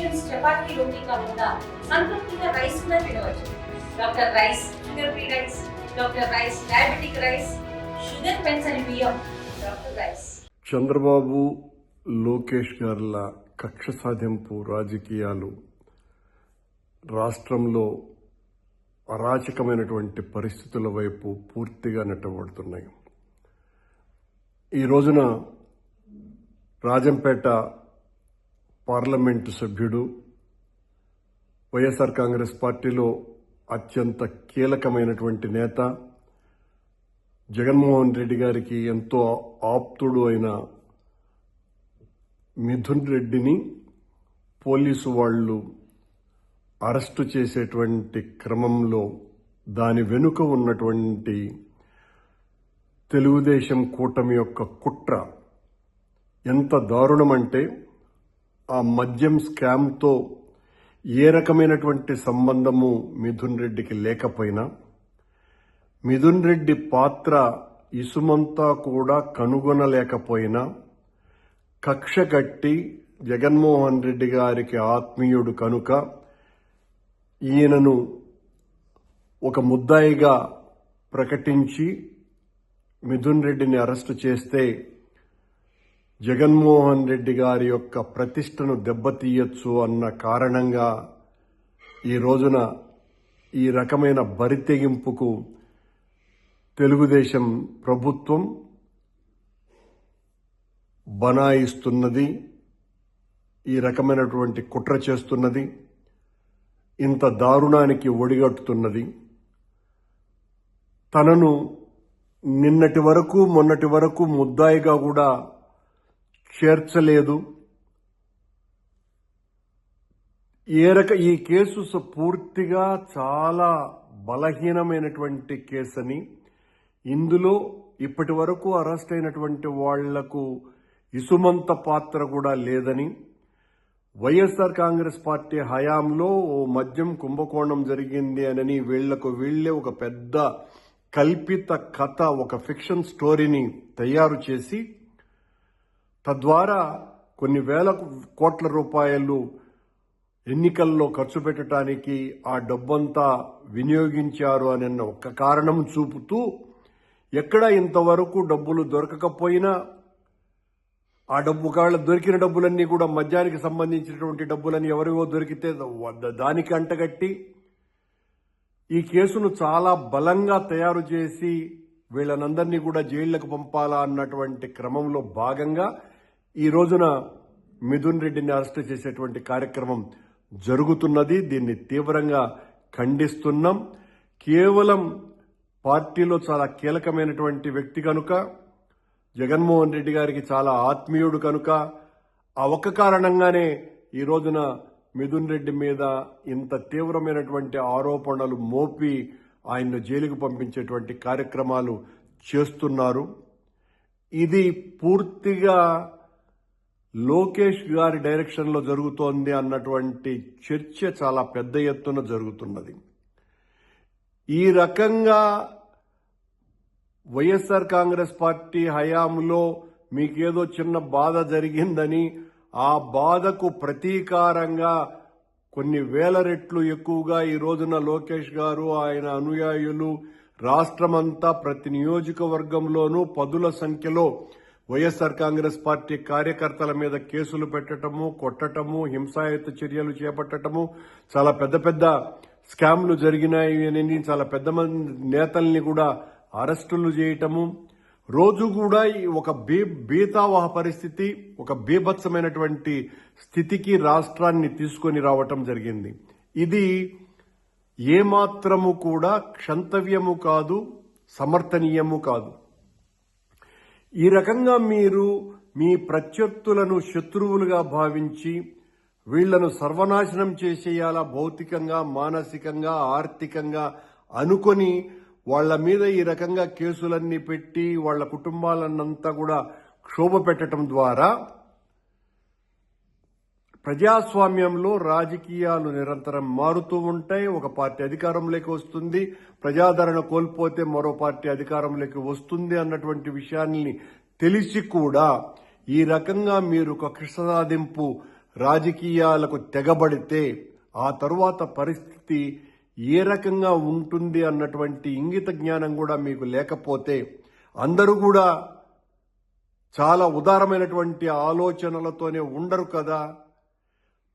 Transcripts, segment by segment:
Meals chapati రోటీ కాకుండా సంతృప్తిగా rice కూడా తినవచ్చు. Doctor rice, sugar free rice, doctor rice, diabetic rice, sugar పెంచని బియ్యం, డాక్టర్ రైస్. చంద్రబాబు, లోకేష్ గార్ల కక్ష సాధింపు రాజకీయాలు రాష్ట్రంలో అరాచకమైనటువంటి పరిస్థితుల వైపు పూర్తిగా నెట్టబడుతున్నాయి. ఈ రోజున రాజంపేట పార్లమెంటు సభ్యుడు, వైఎస్ఆర్ కాంగ్రెస్ పార్టీలో అత్యంత కీలకమైనటువంటి నేత, జగన్మోహన్ రెడ్డి గారికి ఎంతో ఆప్తుడు అయిన మిథున్ రెడ్డిని పోలీసు వాళ్ళు అరెస్టు చేసేటువంటి క్రమంలో దాని వెనుక ఉన్నటువంటి తెలుగుదేశం కూటమి యొక్క కుట్ర ఎంత దారుణమంటే, ఆ మద్యం స్కామ్తో ఏ రకమైనటువంటి సంబంధము మిథున్ రెడ్డికి లేకపోయినా, మిథున్ రెడ్డి పాత్ర ఇసుమంతా కూడా కనుగొనలేకపోయినా, కక్ష కట్టి జగన్మోహన్ రెడ్డి గారికి ఆత్మీయుడు కనుక ఈయనను ఒక ముద్దాయిగా ప్రకటించి మిథున్ రెడ్డిని అరెస్టు చేస్తే జగన్మోహన్ రెడ్డి గారి యొక్క ప్రతిష్టను దెబ్బతీయచ్చు అన్న కారణంగా ఈ రోజున ఈ రకమైన బరితెగింపుకు తెలుగుదేశం ప్రభుత్వం బనాయిస్తున్నది, ఈ రకమైనటువంటి కుట్ర చేస్తున్నది, ఇంత దారుణానికి ఒడిగట్టుతున్నది. తనను నిన్నటి వరకు మొన్నటి వరకు ముద్దాయిగా కూడా చేర్చలేదు. ఈ కేసు పూర్తిగా చాలా బలహీనమైనటువంటి కేసని, ఇందులో ఇప్పటి వరకు అరెస్ట్ అయినటువంటి వాళ్లకు ఇసుమంత పాత్ర కూడా లేదని, వైఎస్ఆర్ కాంగ్రెస్ పార్టీ హయాంలో ఓ మద్యం కుంభకోణం జరిగింది అని వీళ్లే ఒక పెద్ద కల్పిత కథ, ఒక ఫిక్షన్ స్టోరీని తయారు చేసి తద్వారా కొన్ని వేల కోట్ల రూపాయలు ఎన్నికల్లో ఖర్చు పెట్టడానికి ఆ డబ్బంతా వినియోగించారు అనే ఒక కారణం చూపుతూ, ఎక్కడ ఇంతవరకు డబ్బులు దొరకకపోయినా ఆ డబ్బు ఒకవేళ దొరికిన డబ్బులన్నీ కూడా మద్యానికి సంబంధించినటువంటి డబ్బులని ఎవరివో దొరికితే దానికి అంటగట్టి ఈ కేసును చాలా బలంగా తయారు చేసి వీళ్ళనందరినీ కూడా జైళ్లకు పంపాలా అన్నటువంటి క్రమంలో భాగంగా ఈ రోజున మిథున్ రెడ్డిని అరెస్టు చేసేటువంటి కార్యక్రమం జరుగుతున్నది. దీన్ని తీవ్రంగా ఖండిస్తున్నాం. కేవలం పార్టీలో చాలా కీలకమైనటువంటి వ్యక్తి కనుక, జగన్మోహన్ రెడ్డి గారికి చాలా ఆత్మీయుడు కనుక, ఆ ఒక్క కారణంగానే ఈ రోజున మిథున్ రెడ్డి మీద ఇంత తీవ్రమైనటువంటి ఆరోపణలు మోపి ఆయన్ను జైలుకు పంపించేటువంటి కార్యక్రమాలు చేస్తున్నారు. ఇది పూర్తిగా లోకేష్ గారి డైరెక్షన్లో జరుగుతోంది అన్నటువంటి చర్చ చాలా పెద్ద ఎత్తున జరుగుతున్నది. ఈ రకంగా వైఎస్ఆర్ కాంగ్రెస్ పార్టీ హయాంలో మీకేదో చిన్న బాధ జరిగిందని, ఆ బాధకు ప్రతీకారంగా కొన్ని వేల రెట్లు ఎక్కువగా ఈ రోజున లోకేష్ గారు, ఆయన అనుయాయులు రాష్ట్రమంతా ప్రతి నియోజకవర్గంలోనూ పదుల సంఖ్యలో వైఎస్ఆర్ కాంగ్రెస్ పార్టీ కార్యకర్తల మీద కేసులు పెట్టడము, కొట్టడము, హింసాయుత చర్యలు చేపట్టడము, చాలా పెద్ద పెద్ద స్కామ్లు జరిగినాయి అని చాలా పెద్ద మంది నేతల్ని కూడా అరెస్టులు చేయటము, రోజు కూడా ఒక బీతావహ పరిస్థితి, ఒక బీభత్సమైనటువంటి స్థితికి రాష్ట్రాన్ని తీసుకొని రావటం జరిగింది. ఇది ఏమాత్రము కూడా క్షంతవ్యము కాదు, సమర్థనీయము కాదు. ఈ రకంగా మీరు మీ ప్రత్యర్థులను శత్రువులుగా భావించి వీళ్లను సర్వనాశనం చేసేయాలా, భౌతికంగా, మానసికంగా, ఆర్థికంగా అనుకొని వాళ్ల మీద ఈ రకంగా కేసులన్నీ పెట్టి వాళ్ల కుటుంబాలన్నంతా కూడా క్షోభ పెట్టడం ద్వారా ప్రజాస్వామ్యంలో రాజకీయాలు నిరంతరం మారుతూ ఉంటాయి. ఒక పార్టీ అధికారంలోకి వస్తుంది, ప్రజాదరణ కోల్పోతే మరో పార్టీ అధికారంలోకి వస్తుంది అన్నటువంటి విషయాన్ని తెలిసి కూడా ఈ రకంగా మీరు కక్ష సాధింపు రాజకీయాలకు తెగబడితే ఆ తరువాత పరిస్థితి ఏ రకంగా ఉంటుంది అన్నటువంటి ఇంగిత జ్ఞానం కూడా మీకు లేకపోతే, అందరూ కూడా చాలా ఉదారమైనటువంటి ఆలోచనలతోనే ఉండరు కదా.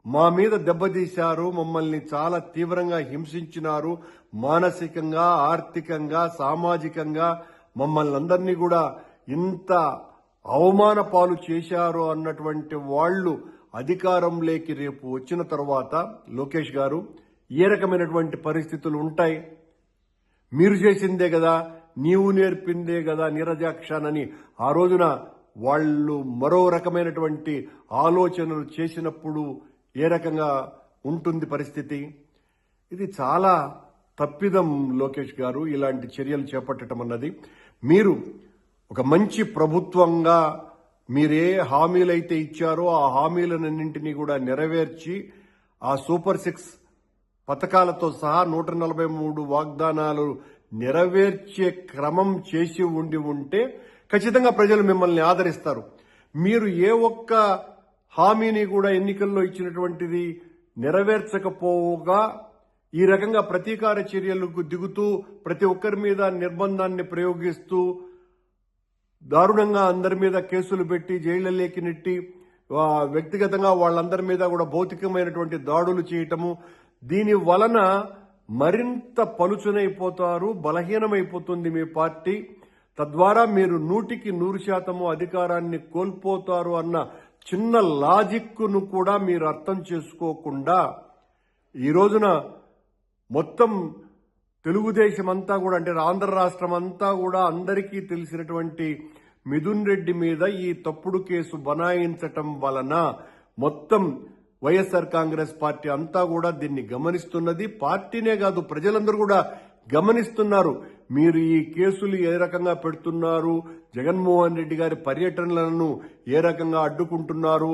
మా మీద దెబ్బతీశారు, మమ్మల్ని చాలా తీవ్రంగా హింసించినారు, మానసికంగా, ఆర్థికంగా, సామాజికంగా మమ్మల్ని అందరినీ కూడా ఇంత అవమాన పాలు చేశారు అన్నటువంటి వాళ్ళు అధికారంలోకి రేపు వచ్చిన తర్వాత లోకేష్ గారు ఏ రకమైనటువంటి పరిస్థితులు ఉంటాయి? మీరు చేసిందే కదా, నీవు నేర్పిందే కదా నీరజాక్షానని ఆ రోజున వాళ్ళు మరో రకమైనటువంటి ఆలోచనలు చేసినప్పుడు ఏ రకంగా ఉంటుంది పరిస్థితి? ఇది చాలా తప్పిదం లోకేష్ గారు ఇలాంటి చర్యలు చేపట్టడం అన్నది. మీరు ఒక మంచి ప్రభుత్వంగా మీరే హామీలైతే ఇచ్చారో ఆ హామీలన్నింటినీ కూడా నెరవేర్చి ఆ సూపర్ 6 పథకాలతో సహా 143 వాగ్దానాలు నెరవేర్చే క్రమం చేసి ఉంటే ఖచ్చితంగా ప్రజలు మిమ్మల్ని ఆదరిస్తారు. మీరు ఏ ఒక్క హామీని కూడా ఎన్నికల్లో ఇచ్చినటువంటిది నెరవేర్చకపోగా ఈ రకంగా ప్రతీకార చర్యలకు దిగుతూ ప్రతి ఒక్కరి మీద నిర్బంధాన్ని ప్రయోగిస్తూ దారుణంగా అందరి మీద కేసులు పెట్టి జైళ్లలోకి నెట్టి వ్యక్తిగతంగా వాళ్ళందరి మీద కూడా భౌతికమైనటువంటి దాడులు చేయటము, దీని వలన మరింత పలుచునైపోతారు, బలహీనమైపోతుంది మీ పార్టీ. తద్వారా మీరు 100% అధికారాన్ని కోల్పోతారు అన్న చిన్న లాజిక్ను కూడా మీరు అర్థం చేసుకోకుండా ఈ రోజున మొత్తం తెలుగుదేశం అంతా కూడా, అంటే ఆంధ్ర రాష్ట్రం అంతా కూడా అందరికీ తెలిసినటువంటి మిథున్ రెడ్డి మీద ఈ తప్పుడు కేసు బనాయించటం వలన మొత్తం వైఎస్ఆర్ కాంగ్రెస్ పార్టీ అంతా కూడా దీన్ని గమనిస్తున్నది. పార్టీనే కాదు, ప్రజలందరూ కూడా గమనిస్తున్నారు. మీరు ఈ కేసులు ఏ రకంగా పెడుతున్నారు, జగన్మోహన్ రెడ్డి గారి పర్యటనలను ఏ రకంగా అడ్డుకుంటున్నారు,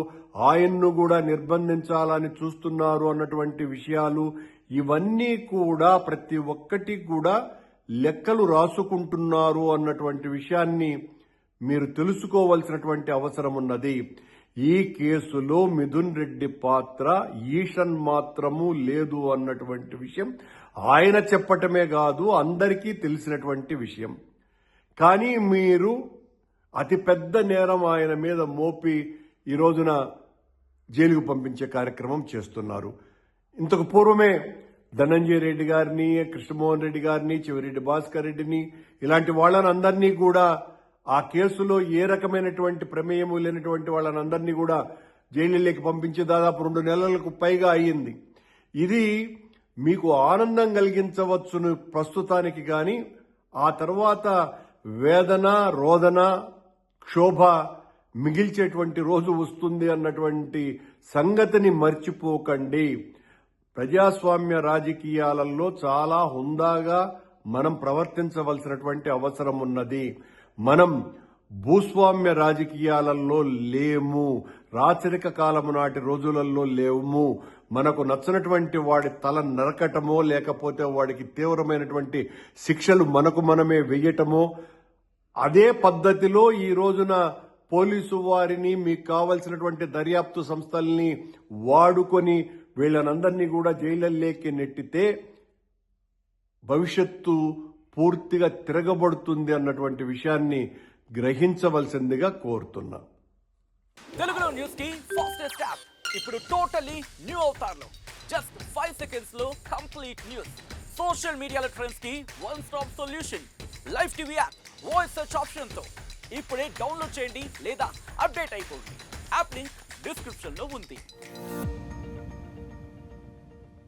ఆయన్ను కూడా నిర్బంధించాలని చూస్తున్నారు అన్నటువంటి విషయాలు, ఇవన్నీ కూడా ప్రతి ఒక్కటి కూడా లెక్కలు రాసుకుంటున్నారు అన్నటువంటి విషయాన్ని మీరు తెలుసుకోవాల్సినటువంటి అవసరం ఉన్నది. ఈ కేసులో మిథున్ రెడ్డి పాత్ర ఈషన్ మాత్రము లేదు అన్నటువంటి విషయం ఆయన చెప్పటమే కాదు, అందరికీ తెలిసినటువంటి విషయం. కానీ మీరు అతిపెద్ద నేరం ఆయన మీద మోపి ఈ రోజున జైలుకు పంపించే కార్యక్రమం చేస్తున్నారు. ఇంతకు పూర్వమే ధనంజయ రెడ్డి గారిని, కృష్ణమోహన్ రెడ్డి గారిని, చెవిరెడ్డి భాస్కర్ రెడ్డిని, ఇలాంటి వాళ్ళని అందరినీ కూడా ఆ కేసులో ఏ రకమైనటువంటి ప్రమేయము లేనటువంటి వాళ్ళని అందరినీ కూడా జైలులోకి పంపించి దాదాపు 2 నెలలకు పైగా అయ్యింది. ఇది మీకు ఆనందం కలిగించవచ్చును ప్రస్తుతానికి, కానీ ఆ తర్వాత వేదన, రోదన, క్షోభ మిగిల్చేటువంటి రోజు వస్తుంది అన్నటువంటి సంగతిని మర్చిపోకండి. ప్రజాస్వామ్య రాజకీయాలలో చాలా హుందాగా మనం ప్రవర్తించవలసినటువంటి అవసరం ఉన్నది. మనం భూస్వామ్య రాజకీయాలలో లేము, రాచరిక కాలము నాటి రోజులలో లేము. మనకు నచ్చినటువంటి వాడి తల నరకటమో లేకపోతే వాడికి తీవ్రమైనటువంటి శిక్షలు మనకు మనమే వెయ్యటమో, అదే పద్ధతిలో ఈ రోజున పోలీసు వారిని, మీకు కావలసినటువంటి దర్యాప్తు సంస్థల్ని వాడుకొని వీళ్ళనందరినీ కూడా జైళ్లలోకి నెట్టితే భవిష్యత్తు పూర్తిగా తిరగబడుతుంది అన్నటువంటి విషయాన్ని గ్రహించవలసిందిగా కోరుతున్నా. తెలుగులో న్యూస్ కి ఫాస్టెస్ట్ యాప్ ఇప్పుడు టోటల్లీ న్యూ అవతార్లో జస్ట్ 5 సెకండ్స్ లో కంప్లీట్ న్యూస్, సోషల్ మీడియాలో ట్రెండ్స్ కి one stop solution, live TV app, voice search option తో ఇప్పుడే డౌన్లోడ్ చేయండి లేదా అప్డేట్ అయిపోండి. యాప్ లింక్ డిస్క్రిప్షన్ లో ఉంది.